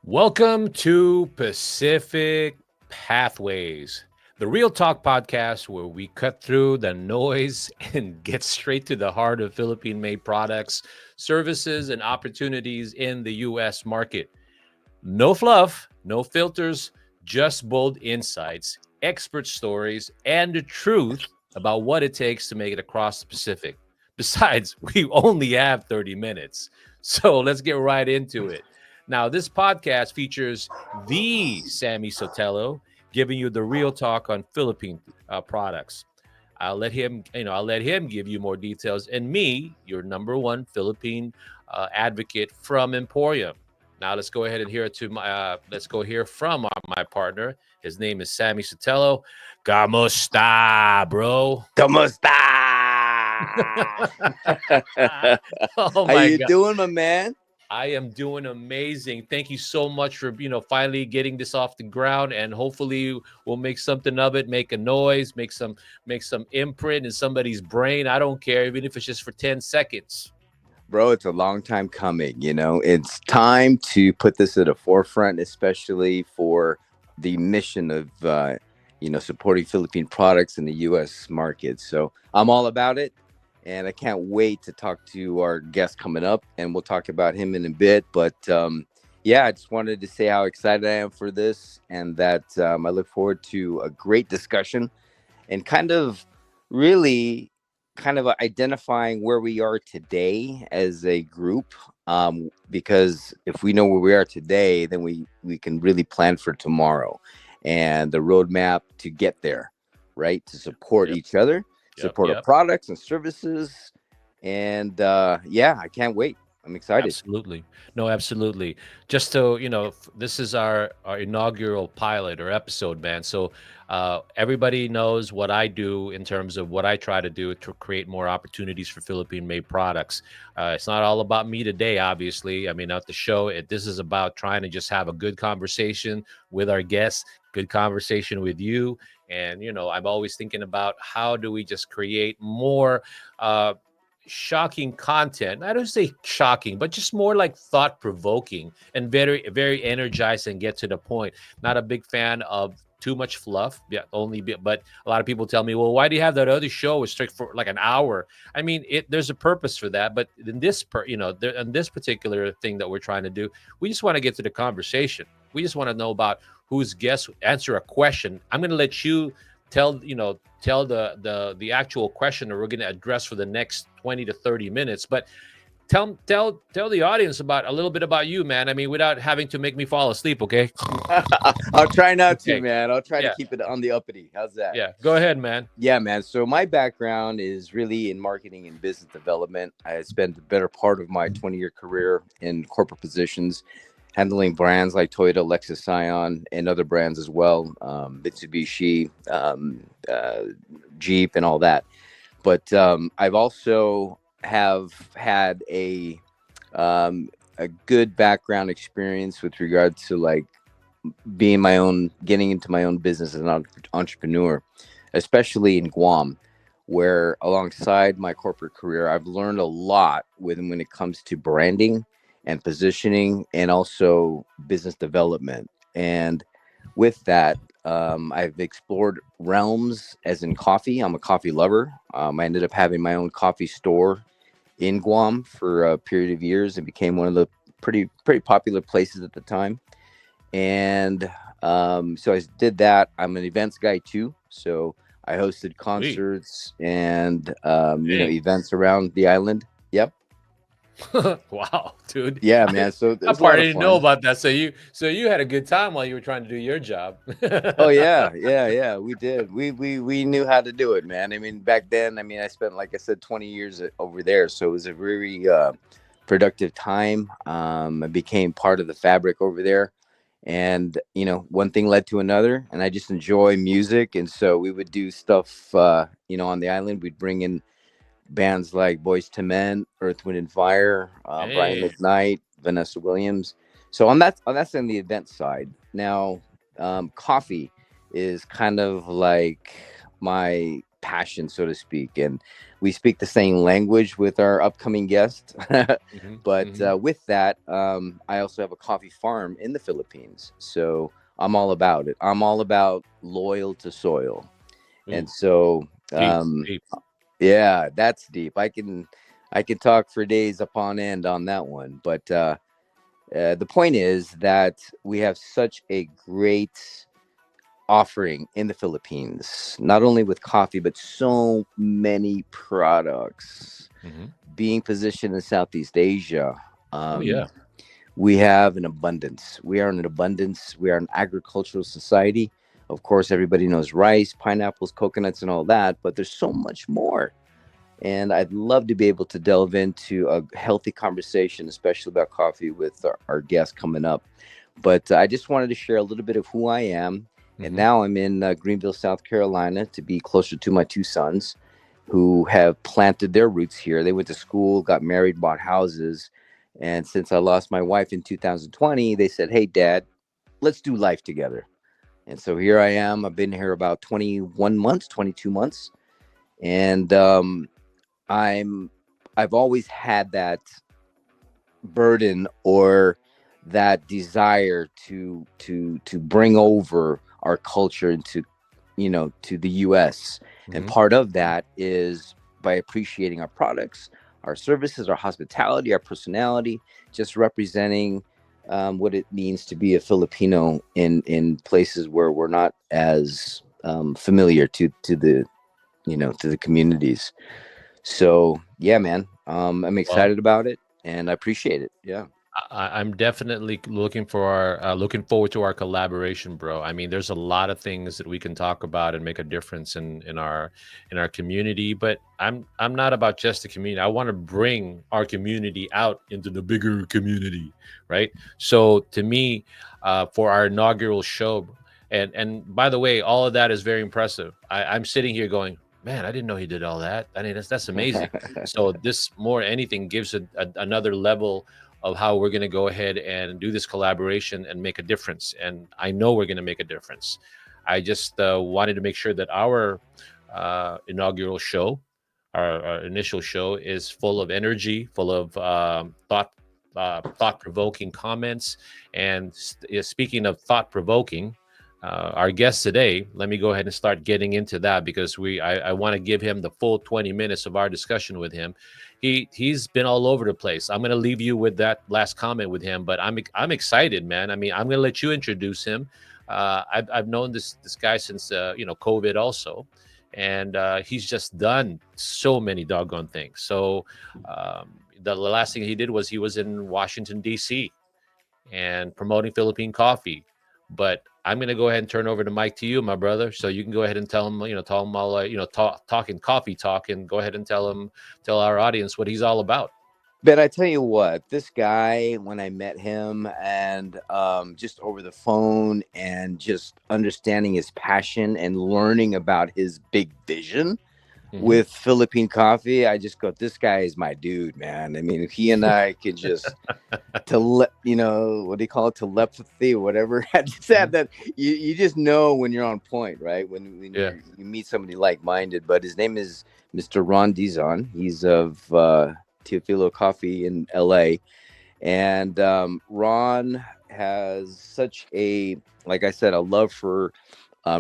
Welcome to Pacific Pathways, the Real Talk podcast where we cut through the noise and get straight to the heart of Philippine made products, services, and opportunities in the U.S. market. No fluff, no filters, just bold insights, expert stories, and the truth about what it takes to make it across the Pacific. Besides, we only have 30 minutes. So let's get right into it. Now, this podcast features the Sammy Sotelo giving you the real talk on Philippine products. I'll let him give you more details, and me, your number one Philippine advocate from Emporium. Now let's go hear from my partner. His name is Sammy Sotelo. Kamusta, bro? Kamusta? Oh How my you god. doing, my man? I am doing amazing. Thank you so much for, finally getting this off the ground, and hopefully we'll make something of it, make a noise, make some imprint in somebody's brain. I don't care, even if it's just for 10 seconds. Bro, it's a long time coming. It's time to put this at the forefront, especially for the mission of, supporting Philippine products in the U.S. market. So I'm all about it. And I can't wait to talk to our guest coming up, and we'll talk about him in a bit. But yeah, I just wanted to say how excited I am for this, and that I look forward to a great discussion and really kind of identifying where we are today as a group. Because if we know where we are today, then we can really plan for tomorrow and the roadmap to get there, right? To support Yep. each other, Yep. support our Yep. products and services. And yeah, I can't wait. I'm excited. Absolutely. No, absolutely. Just so this is our inaugural pilot or episode, man. So everybody knows what I do in terms of what I try to do to create more opportunities for Philippine made products. It's not all about me today, obviously. I mean, at the show, this is about trying to just have a good conversation with our guests, good conversation with you. And, I'm always thinking about how do we just create more shocking content. I don't say shocking, but just more like thought provoking and very, very energized and get to the point. Not a big fan of too much fluff. Yeah, but a lot of people tell me, well, why do you have that other show? It's strict for like an hour. I mean, there's a purpose for that, but in in this particular thing that we're trying to do, we just want to get to the conversation. We just want to know about who's guest, answer a question. I'm going to let you tell the actual question that we're going to address for the next 20 to 30 minutes. But tell the audience about a little bit about you, man. I mean, without having to make me fall asleep, okay? I'll try not to, Okay. man. I'll try to Yeah. keep it on the uppity. How's that? Yeah. Go ahead, man. Yeah, man. So my background is really in marketing and business development. I spent the better part of my 20-year career in corporate positions, handling brands like Toyota, Lexus, Scion, and other brands as well, Mitsubishi, Jeep, and all that. But I've also have had a good background experience with regard to like getting into my own business as an entrepreneur, especially in Guam, where alongside my corporate career, I've learned a lot when it comes to branding and positioning and also business development. And with that, I've explored realms as in coffee. I'm a coffee lover. I ended up having my own coffee store in Guam for a period of years and became one of the pretty popular places at the time. And so I did that. I'm an events guy too, so I hosted Sweet. concerts and Dang. events around the island. Yep. Wow, dude. Yeah, man. So it That was a part lot I of didn't know fun. about that. So you had a good time while you were trying to do your job. Oh yeah, yeah, yeah. We did. We knew how to do it, man. I mean, back then, I mean, I spent, like I said, 20 years over there, so it was a very productive time. I became part of the fabric over there, and one thing led to another, and I just enjoy music, and so we would do stuff, on the island. We'd bring in bands like Boys to Men, Earth, Wind and Fire, Brian Hey. McKnight, Vanessa Williams. So on that's on the event side. Now, coffee is kind of like my passion, so to speak, and we speak the same language with our upcoming guest. Mhm, But mhm. with that, I also have a coffee farm in the Philippines, so I'm all about it. I'm all about loyal to soil, and Ooh, so deep, deep. yeah, that's deep. I can talk for days upon end on that one. But the point is that we have such a great offering in the Philippines, not only with coffee, but so many products Mhm. being positioned in Southeast Asia. Oh, Um, yeah. we have an abundance. We are an abundance. We are an agricultural society. Of course, everybody knows rice, pineapples, coconuts, and all that, but there's so much more, and I'd love to be able to delve into a healthy conversation, especially about coffee, with our guest coming up. But I just wanted to share a little bit of who I am. And Mhm. now I'm in Greenville, South Carolina, to be closer to my two sons who have planted their roots here. They went to school, got married, bought houses. And since I lost my wife in 2020, they said, "Hey, Dad, let's do life together." And so here I am. I've been here about 21 months, 22 months. And I'm I've always had that burden or that desire to bring over our culture into to the US. And Mhm. part of that is by appreciating our products, our services, our hospitality, our personality, just representing what it means to be a Filipino in places where we're not as familiar to the communities. So yeah, man, I'm Well, excited about it, and I appreciate it. Yeah. I'm definitely looking forward to our collaboration, bro. I mean, there's a lot of things that we can talk about and make a difference in our community. But I'm not about just the community. I want to bring our community out into the bigger community, right? So to me, for our inaugural show, and by the way, all of that is very impressive. I'm sitting here going, man, I didn't know he did all that. I mean, that's amazing. So this more anything gives another level of how we're going to go ahead and do this collaboration and make a difference. And I know we're going to make a difference. I just wanted to make sure that our inaugural show, our initial show, is full of energy, full of thought provoking comments. And speaking of thought provoking, our guest today, let me go ahead and start getting into that because I want to give him the full 20 minutes of our discussion with him. He's been all over the place. I'm going to leave you with that last comment with him, but I'm excited, man. I mean, I'm going to let you introduce him. I've known this guy since COVID also, and he's just done so many doggone things. So the last thing he did was he was in Washington D.C. and promoting Philippine coffee. But I'm gonna go ahead and turn over the mic to you, my brother, so you can go ahead and tell him all, talking coffee talk, and go ahead and tell our audience what he's all about. But I tell you what, this guy, when I met him, and just over the phone, and just understanding his passion and learning about his big vision Hmm. with Philippine coffee, I just go, this guy is my dude, man. I mean, if he and I could just what do you call it, telepathy or whatever. I just Hmm. have that. You just know when you're on point, right? When Yeah. you meet somebody like minded. But his name is Mr. Ron Dizon. He's of Teofilo Coffee in LA. And Ron has such a, like I said, a love for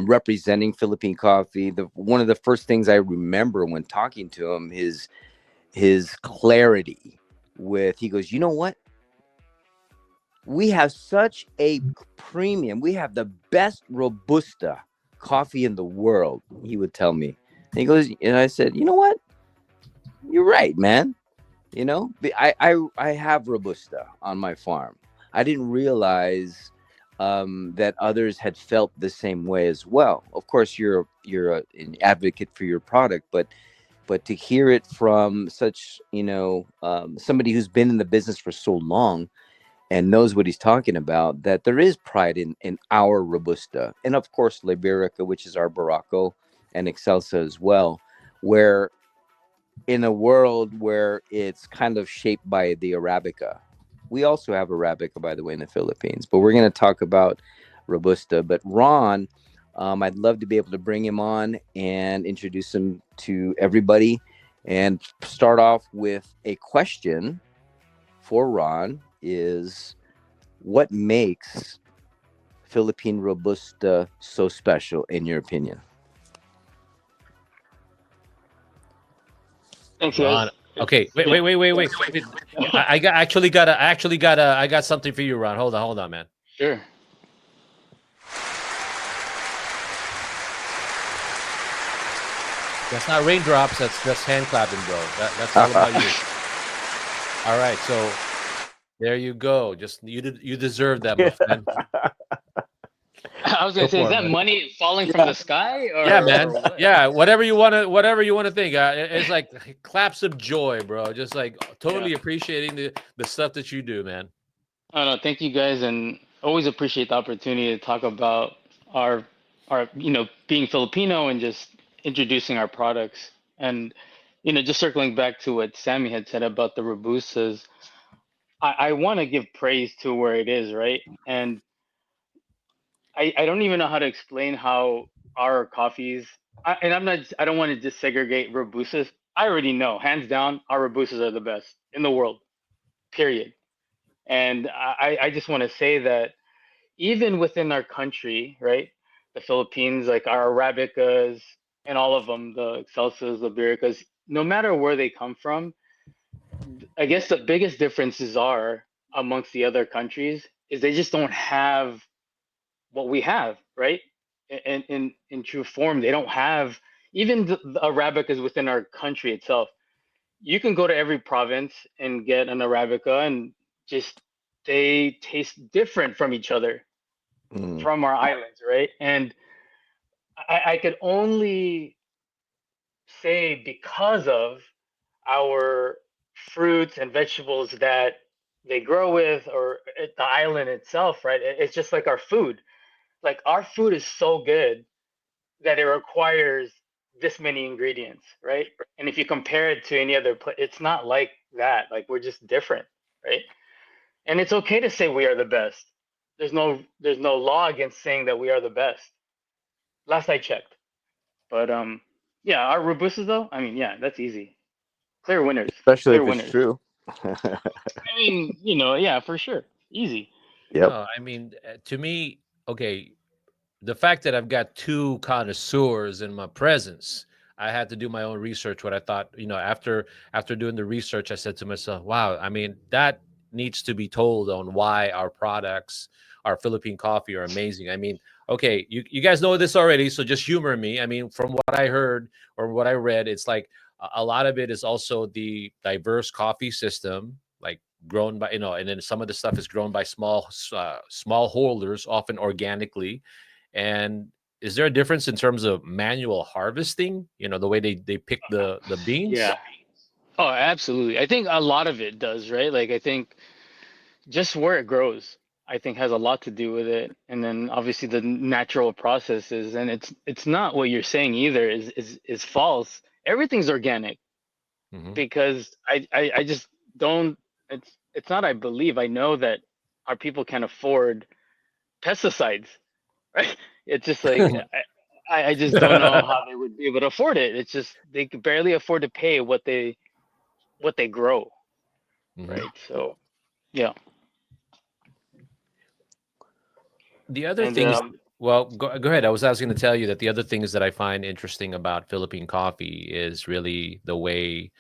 representing Philippine coffee. The one of the first things I remember when talking to him is his clarity. With, he goes, you know what, we have such a premium. We have the best Robusta coffee in the world, he would tell me. And he goes, and I said, you know what? You're right, man. You know, I have robusta on my farm. I didn't realize that others had felt the same way as well. Of course, an advocate for your product, but to hear it from such, somebody who's been in the business for so long and knows what he's talking about, that there is pride in our robusta, and of course Liberica, which is our Baracco, and Excelsa as well, where in a world where it's kind of shaped by the Arabica. We also have Arabica, by the way, in the Philippines, but we're going to talk about Robusta. But Ron, I'd love to be able to bring him on and introduce him to everybody and start off with a question for Ron is what makes Philippine Robusta so special in your opinion? Thanks, Ron. guys. Okay, It's wait, yeah. wait, wait, wait, wait. I got actually got a, I actually got a, I got something for you, Ron. Hold on, man. Sure. That's not raindrops. That's hand clapping, bro. That's all about you. All right, so there you go. Just you deserve that, my friend. I was Go gonna say, is for it, that man. money falling from Yeah. the sky Yeah, or man. what? Yeah, whatever you wanna think. It's like claps of joy, bro. Just like Yeah. totally appreciating the stuff that you do, man. Oh no, thank you guys, and always appreciate the opportunity to talk about our being Filipino and just introducing our products. And just circling back to what Sammy had said about the robustas, I want to give praise to where it is, right? And I don't even know how to explain how our coffees, and I don't want to just segregate robustas. I already know, hands down, our robustas are the best in the world, period. And I just want to say that even within our country, right, the Philippines, like our Arabicas and all of them, the Excelsas, the Ibéricas, no matter where they come from, I guess the biggest differences are amongst the other countries is they just don't have what we have, right? In true form, they don't have even the Arabicas within our country itself. You can go to every province and get an Arabica, and just they taste different from each other Mm. from our islands, right? And I could only say because of our fruits and vegetables that they grow with, or the island itself, right? It's just like our food. Like our food is so good that it requires this many ingredients, right? And if you compare it to any other place, it's not like that. Like we're just different, right? And it's okay to say we are the best. There's no law against saying that we are the best. Last I checked. But yeah, our robustas though, I mean, yeah, that's easy. Clear winners. Especially Clear if it's winners. true. I mean, yeah, for sure. Easy. Yep. No, I mean, to me, okay, the fact that I've got two connoisseurs in my presence, I had to do my own research. What I thought, after doing the research, I said to myself, "Wow, I mean, that needs to be told on why our products, our Philippine coffee, are amazing." I mean, okay, you guys know this already, so just humor me. I mean, from what I heard or what I read, it's like a lot of it is also the diverse coffee system, like grown by and then some of the stuff is grown by small holders, often organically. And is there a difference in terms of manual harvesting? The way they pick the beans. Yeah. Oh, absolutely. I think a lot of it does, right? Like I think just where it grows, I think has a lot to do with it. And then obviously the natural processes, and it's not what you're saying either is false. Everything's organic Hmm. because I just don't it's not I believe, I know that our people can afford pesticides, right? It's just like I just don't know how they would be able to afford it. It's just they could barely afford to pay what they grow, Hmm. right? So yeah. The other And things, well, go ahead. I was going to tell you that the other things that I find interesting about Philippine coffee is really the way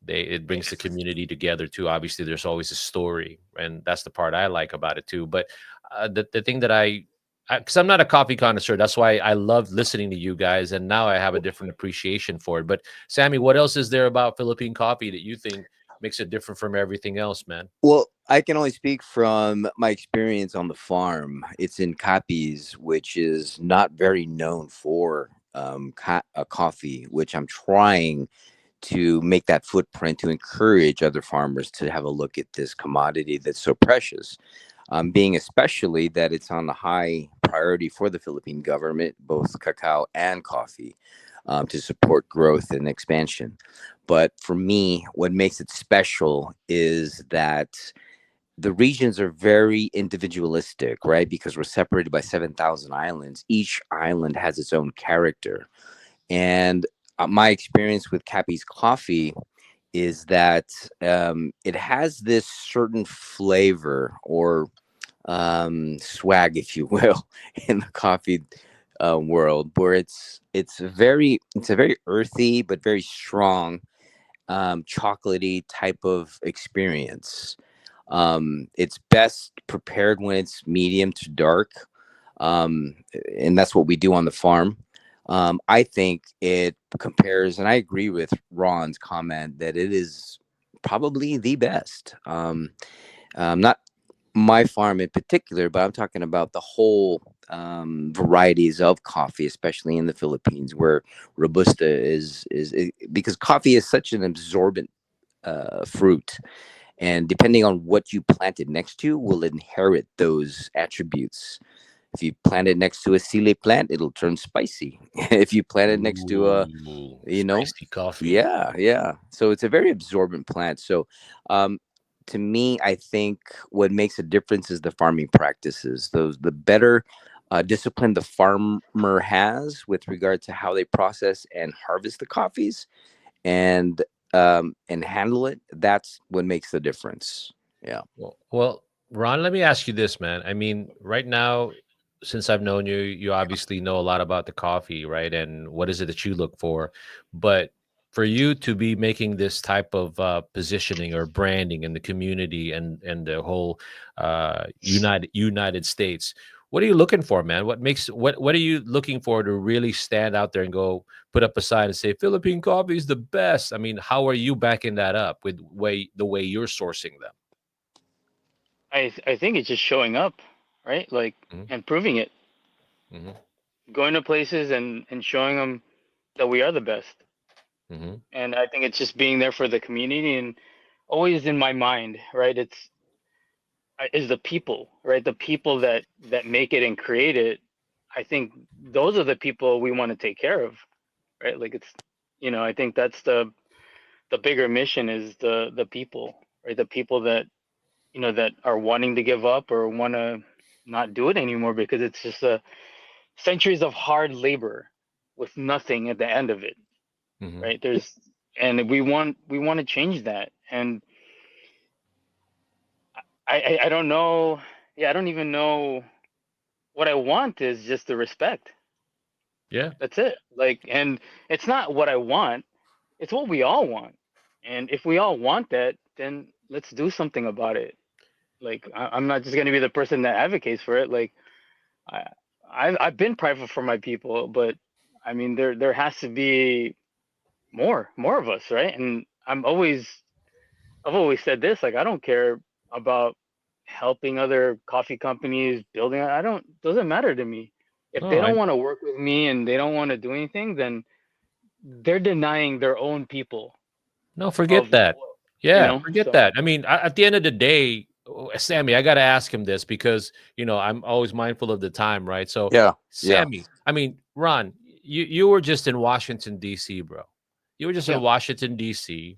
it brings the community together too. Obviously, there's always a story, and that's the part I like about it too. But the thing that because I'm not a coffee connoisseur, that's why I love listening to you guys, and now I have a different appreciation for it. But Sammy, what else is there about Philippine coffee that you think? makes it different from everything else, man. Well, I can only speak from my experience on the farm. It's in Capiz, which is not very known for coffee, which I'm trying to make that footprint to encourage other farmers to have a look at this commodity that's so precious. Being especially that it's on the high priority for the Philippine government, both cacao and coffee, to support growth and expansion. But for me, what makes it special is that the regions are very individualistic, right? Because we're separated by 7,000 islands. Each island has its own character. And my experience with Cappy's coffee is that it has this certain flavor or swag, if you will, in the coffee world, where it's a very earthy but very strong chocolatey type of experience. It's best prepared when it's medium to dark, um, and that's what we do on the farm. I think it compares, and I agree with Ron's comment that it is probably the best. Not my farm in particular, but I'm talking about the whole varieties of coffee, especially in the Philippines, where robusta because coffee is such an absorbent fruit, and depending on what you plant it next to, will inherit those attributes. If you plant it next to a sile plant, it'll turn spicy. If you plant it next to a, Ooh, you know, spicy coffee. yeah, yeah. So it's a very absorbent plant. So, um, to me, I think what makes a difference is the farming practices. Those the better discipline the farmer has with regard to how they process and harvest the coffees, and handle it. That's what makes the difference. Yeah. Well, Ron, let me ask you this, man. I mean, right now, since I've known you, you obviously know a lot about the coffee, right? And what is it that you look for? But for you to be making this type of positioning or branding in the community and the whole United States, what are you looking for, man? What are you looking for to really stand out there and go put up a sign and say Philippine coffee is the best? I mean, how are you backing that up with the way you're sourcing them? I think it's just showing up, right? Like, Mhm, and proving it, mhm, going to places and showing them that we are the best. mhm. And I think it's just being there for the community and always in my mind, right? It's is the people, right? The people that make it and create it. I think those are the people we want to take care of, right? Like it's, I think that's the bigger mission is the people, right? The people that that are wanting to give up or want to not do it anymore because it's just centuries of hard labor with nothing at the end of it, Mhm. right? And we want to change that, and I don't know, yeah, I don't even know what I want is just the respect. Yeah. That's it. Like, and it's not what I want, it's what we all want. And if we all want that, then let's do something about it. Like, I'm not just gonna be the person that advocates for it. Like, I I've been prideful for my people, but I mean there has to be more of us, right? And I've always said this, like I don't care about helping other coffee companies building. I don't doesn't matter to me. If Oh, they don't want to work with me and they don't want to do anything, then they're denying their own people no, forget of that. Yeah, forget so that. I mean, at the end of the day, Sammy, I got to ask him this because, I'm always mindful of the time, right? So, Yeah. Yeah. Sammy, I mean, Ron, you were just in Washington D.C., bro. You were just in yeah. Washington D.C.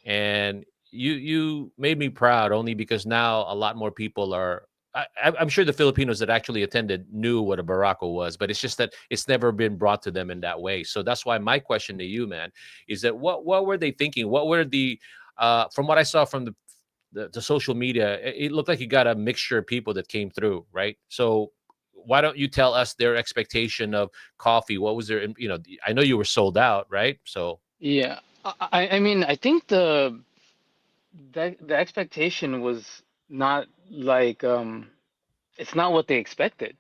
and you made me proud only because now a lot more people are. I'm sure the Filipinos that actually attended knew what a barako was, but it's just that it's never been brought to them in that way. So that's why my question to you, man, is that what were they thinking? What were the from what I saw from the social media, it looked like you got a mixture of people that came through, right? So why don't you tell us their expectation of coffee? What was their, I know you were sold out, right? So Yeah. I mean, I think the expectation was not like it's not what they expected,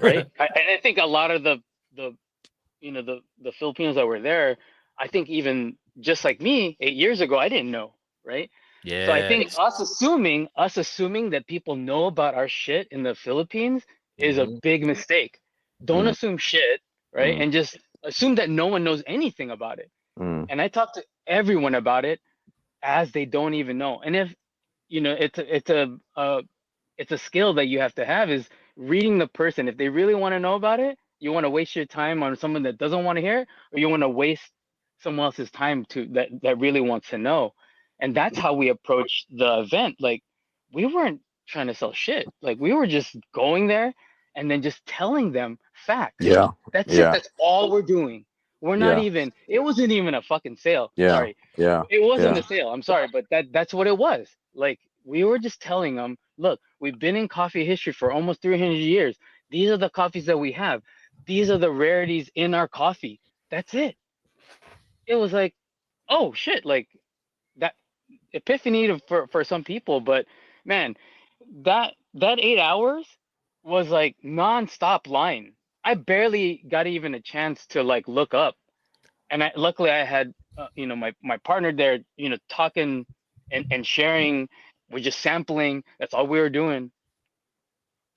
right? And I think a lot of the the Filipinos that were there, I think even just like me 8 years ago, I didn't know, right? So I think Yes. us assuming that people know about our shit in the Philippines is a Hmm. big mistake. Don't Mm, assume shit, right? mm, And just assume that no one knows anything about it. mm. And I talk to everyone about it as they don't even know. And if it's a skill that you have to have is reading the person. If they really want to know about it, you want to waste your time on someone that doesn't want to hear it, or you want to waste someone else's time to that really wants to know. And that's how we approached the event. Like we weren't trying to sell shit. Like we were just going there and then just telling them facts. Yeah, That's it. yeah, That's all we're doing. We're not yeah, even it wasn't even a fucking sale. yeah, Sorry. yeah, It wasn't yeah. a sale. I'm sorry, but that's what it was. Like we were just telling them, look, we've been in coffee history for almost 300 years. These are the coffees that we have. These are the rarities in our coffee. That's it. It was like, oh shit, like that epiphany for some people, but man, that 8 hours was like nonstop line. I barely got even a chance to like look up, and luckily I had my partner there, talking and sharing. We're just sampling. That's all we were doing,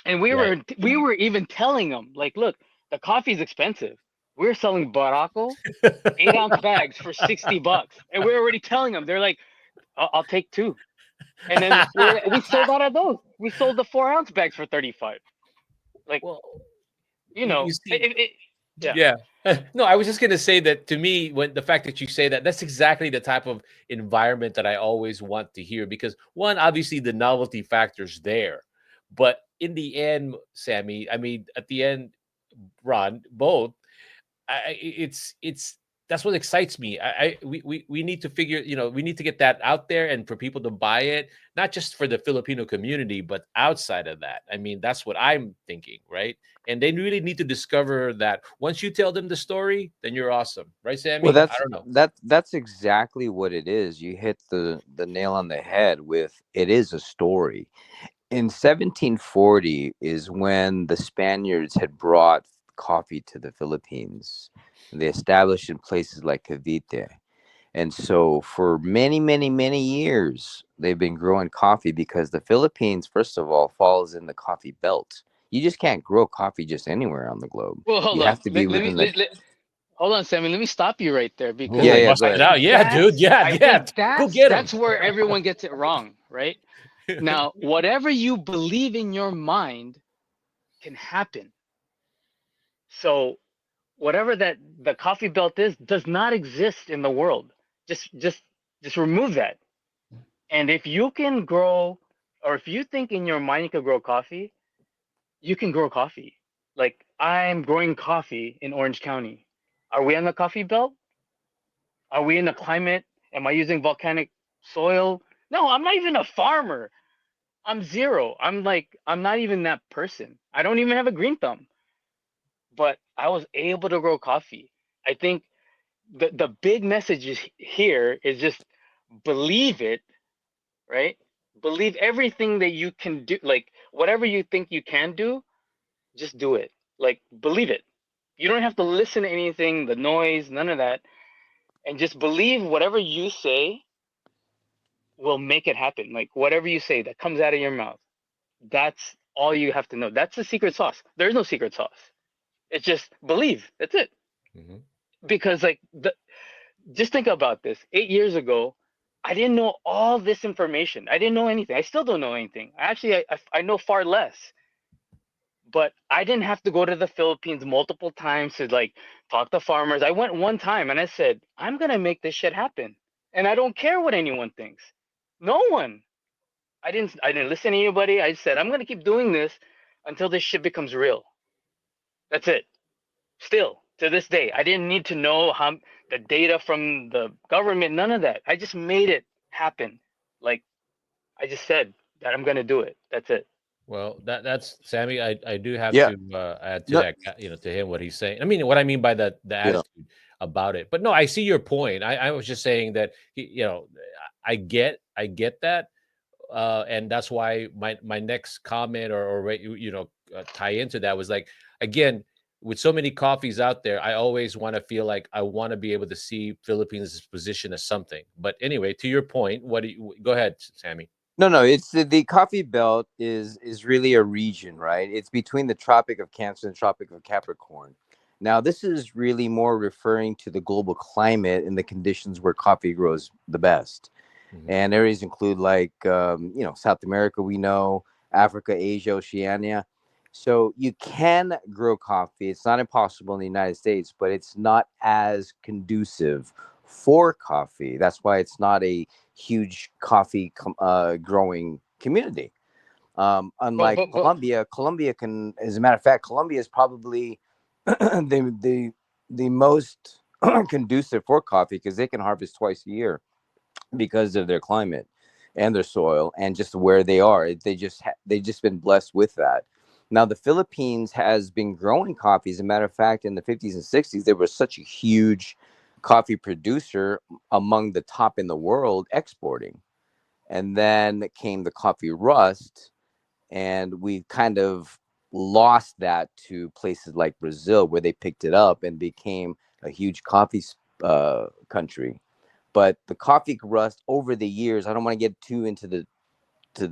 and we Right. were we were even telling them like, look, the coffee's expensive. We're selling Barako 8-ounce bags for $60, and we're already telling them. They're like, I'll take two. And then we sold out of those. We sold the 4-ounce bags for 35. Like, Well, you see, yeah. yeah. No, I was just gonna say that to me, when the fact that you say that, that's exactly the type of environment that I always want to hear because one, obviously the novelty factor's there. But in the end, Sammy, I mean, at the end, Ron, both it's that's what excites me. We need to figure, we need to get that out there and for people to buy it, not just for the Filipino community, but outside of that. I mean, that's what I'm thinking, right? And they really need to discover that once you tell them the story, then you're awesome, right, Well, Sammy? I that's don't know. that's exactly what it is. You hit the nail on the head with it is a story. In 1740 is when the Spaniards had brought coffee to the Philippines. They established in places like Cavite. And so for many, many, many years, they've been growing coffee because the Philippines, first of all, falls in the coffee belt. You just can't grow coffee just anywhere on the globe. Well, You hold have on. to be Let me within the. hold on, Sammy. Let me stop you right there Yeah, Oh, because yeah, bust go it ahead. out. Yeah, dude. Yeah, I yeah. think Go that's get them. that's where everyone gets it wrong, right? Now, whatever you believe in your mind can happen. So, whatever that the coffee belt is does not exist in the world. Just remove that. And if you can grow, or if you think in your mind you can grow coffee, you can grow coffee. Like I'm growing coffee in Orange County. Are we on the coffee belt? Are we in a climate? Am I using volcanic soil? No, I'm not even a farmer. I'm zero. I'm not even that person. I don't even have a green thumb. But I was able to grow coffee. I think the big message here is just believe it, right? Believe everything that you can do. Like whatever you think you can do, just do it. Like believe it. You don't have to listen to anything, the noise, none of that, and just believe whatever you say will make it happen. Like whatever you say that comes out of your mouth, that's all you have to know. That's the secret sauce. There's no secret sauce. It's just believe. That's it. Mhm. Because just think about this. 8 years ago, I didn't know all this information. I didn't know anything. I still don't know anything. Actually, I know far less. But I didn't have to go to the Philippines multiple times to like talk to farmers. I went one time and I said, I'm gonna make this shit happen. And I don't care what anyone thinks. No one. I didn't listen to anybody. I said, I'm gonna keep doing this until this shit becomes real. That's it. Still, to this day, I didn't need to know how the data from the government, none of that. I just made it happen. Like I just said that I'm gonna do it. That's it. Well, that's Sammy. I do have Yeah, to add to no, that, to him what he's saying. I mean, what I mean by the yeah, attitude about it. But no, I see your point. I was just saying that I get that, and that's why my next comment or tie into that was like again. with so many coffees out there, I always want to feel like I want to be able to see Philippines' position as something. But anyway, to your point, what do you go ahead, Sammy? No, it's the coffee belt is really a region, right? It's between the Tropic of Cancer and Tropic of Capricorn. Now, this is really more referring to the global climate and the conditions where coffee grows the best. Hmm. And areas include like South America, we know, Africa, Asia, Oceania. So you can grow coffee. It's not impossible in the United States, but it's not as conducive for coffee. That's why it's not a huge coffee growing community. Unlike But Colombia, Colombia can, as a matter of fact, Colombia is probably the most conducive for coffee because they can harvest twice a year because of their climate and their soil and just where they are. They just been blessed with that. Now the Philippines has been growing coffee. As a matter of fact, in the 50s and 60s, they were such a huge coffee producer, among the top in the world exporting. And then came the coffee rust, and we kind of lost that to places like Brazil, where they picked it up and became a huge coffee country. But the coffee rust over the years, I don't want to get too into the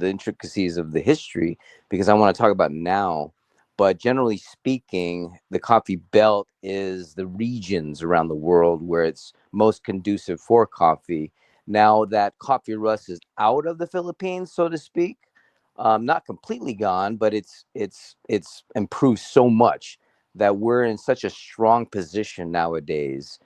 intricacies of the history because I want to talk about now. But generally speaking, the coffee belt is the regions around the world where it's most conducive for coffee. Now that coffee rust is out of the Philippines, so to speak, not completely gone, but it's improved so much that we're in such a strong position nowadays,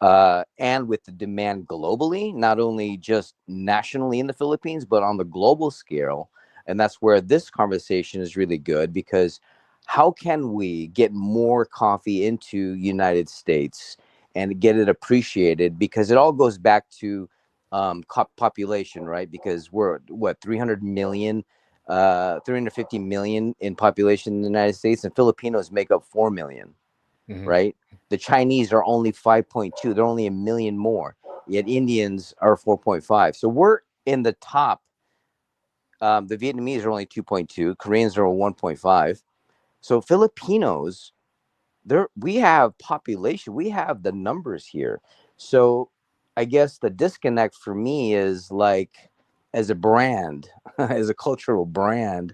and with the demand globally, not only just nationally in the Philippines, but on the global scale. And that's where this conversation is really good because how can we get more coffee into United States and get it appreciated? Because it all goes back to population, right? Because we're what 300 million, 350 million in population in the United States, and Filipinos make up 4 million, Hmm. right? The Chinese are only 5.2. They're only a million more. Yet Indians are 4.5. So we're in the top. The Vietnamese are only 2.2. Koreans are 1.5. So Filipinos, there we have population. We have the numbers here. So I guess the disconnect for me is like, as a brand, as a cultural brand,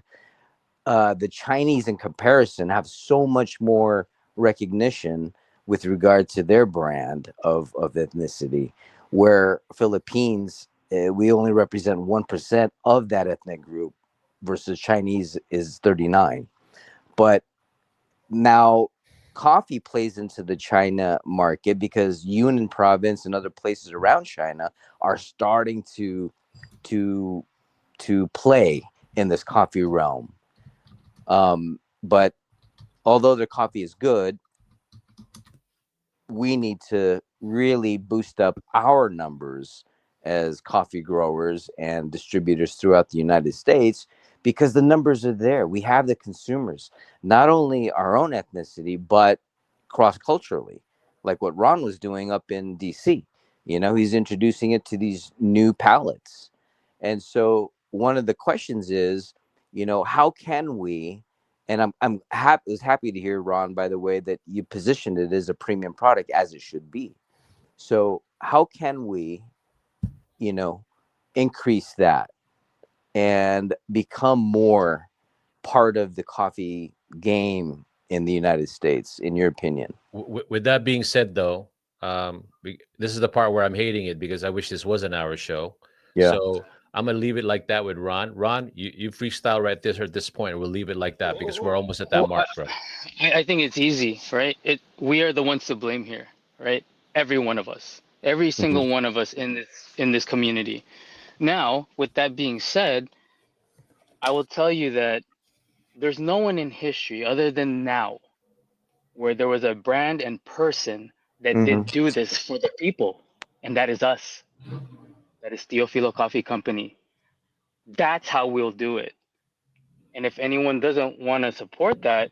the Chinese, in comparison, have so much more recognition with regard to their brand of ethnicity, where Philippines, we only represent 1% of that ethnic group versus Chinese is 39. But now coffee plays into the China market because Yunnan province and other places around China are starting to to play in this coffee realm. But although their coffee is good, we need to really boost up our numbers as coffee growers and distributors throughout the United States because the numbers are there. We have the consumers, not only our own ethnicity, but cross culturally, like what Ron was doing up in DC. He's introducing it to these new palettes. And so one of the questions is, how can we, and I'm happy was happy to hear, Ron, by the way, that you positioned it as a premium product, as it should be. So how can we, you know, increase that and become more part of the coffee game in the United States, in your opinion? With that being said, though, this is the part where I'm hating it because I wish this was an hour show. Yeah. So I'm gonna leave it like that with Ron. Ron, you freestyle right this or at this point. We'll leave it like that because we're almost at that well, mark, bro. I think it's easy, right? We are the ones to blame here, right? Every one of us, every Hmm. single one of us in this community. Now, with that being said, I will tell you that there's no one in history other than now where there was a brand and person that Hmm. did do this for the people, and that is us. That is Teofilo Coffee Company. That's how we'll do it. And if anyone doesn't want to support that,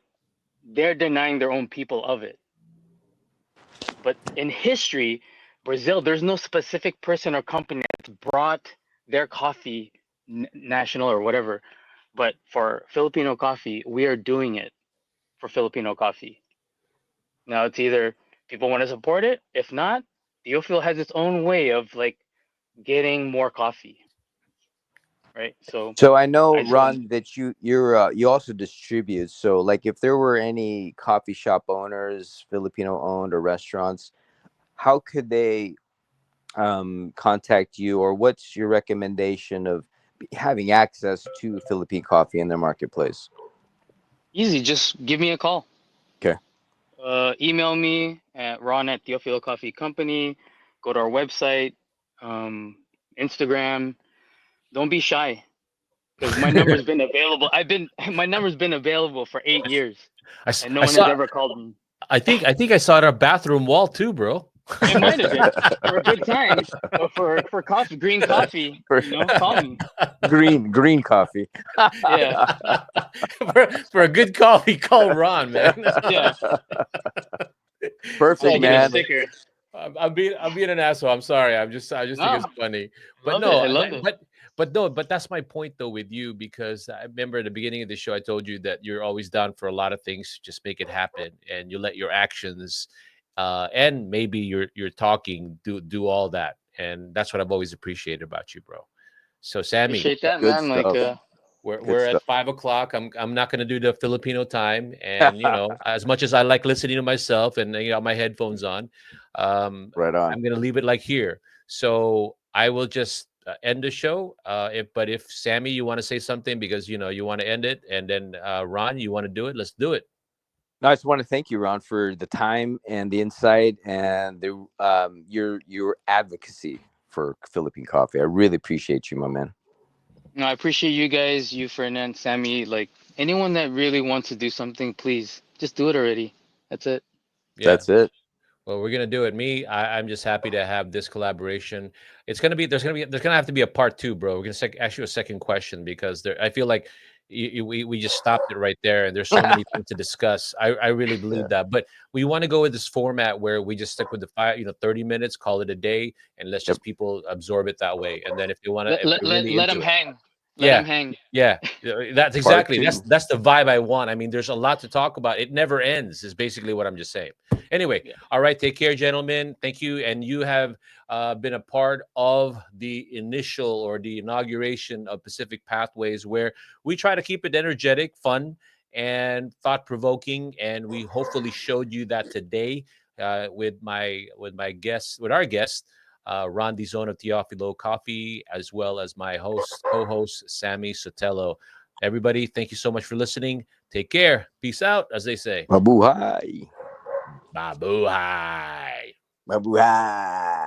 they're denying their own people of it. But in history, Brazil, there's no specific person or company that's brought their coffee national or whatever. But for Filipino coffee, we are doing it for Filipino coffee. Now it's either people want to support it. If not, Theophil has its own way of like getting more coffee, right? So So I know, I just Ron, that you also distribute. So like, if there were any coffee shop owners, Filipino owned, or restaurants, how could they contact you, or what's your recommendation of having access to Philippine coffee in their marketplace? easy. Just give me a call. Okay. Email me at ron at Theophilo Coffee Company. Go to our website, um, Instagram. Don't be shy because my number's been available. My number's been available for 8 years, and no I one has saw. ever called me. I think I saw it on our bathroom wall too, bro. It might have been for good times, but for coffee, green coffee, For call me. green coffee. Yeah, For a good coffee, call Ron, man. yeah. I'll Perfect, make it a man. sticker. I'm being an asshole. I'm sorry. I just think it's No, funny. But love it. no, I love it. but no, but that's my point though with you, because I remember at the beginning of the show I told you that you're always down for a lot of things. Just make it happen, and you let your actions, and maybe your talking do all that, and that's what I've always appreciated about you, bro. So Sammy, Appreciate that, Good man. Like, stuff. Good we're at stuff. 5 o'clock. I'm not gonna do the Filipino time, and as much as I like listening to myself and you got my headphones on, um, Right on. I'm gonna leave it like here. So I will just end the show. If Sammy, you want to say something because you want to end it, and then Ron, you want to do it, let's do it. No, I just want to thank you, Ron, for the time and the insight and the your advocacy for Philippine coffee. I really appreciate you, my man. no, I appreciate you guys, you, Fernand, Sammy. Like, anyone that really wants to do something, please just do it already. That's it. Yeah. That's it. Well, we're gonna do it. I'm just happy to have this collaboration. It's gonna be there's gonna have to be a part two, bro. We're gonna ask you a second question because I feel like we just stopped it right there, and there's so many things to discuss. I really Yeah. believe that, but we want to go with this format where we just stick with the 30 minutes, call it a day, and let's Yep. just people absorb it that way. And then Let if let they're let really let them into it. hang. Let Yeah. them hang. Yeah, that's Part exactly two. that's the vibe I want. I mean, there's a lot to talk about. It never ends, is basically what I'm just saying. Anyway, Yeah. all right, take care, gentlemen. Thank you. And you have been a part of the initial or the inauguration of Pacific Pathways, where we try to keep it energetic, fun, and thought provoking. And we hopefully showed you that today with our guest, Ron Dizon of Teofilo Coffee, as well as my co-host Sammy Sotelo. Everybody, thank you so much for listening. Take care. Peace out, as they say. Mabuhay. Babuhay. Mabuhay.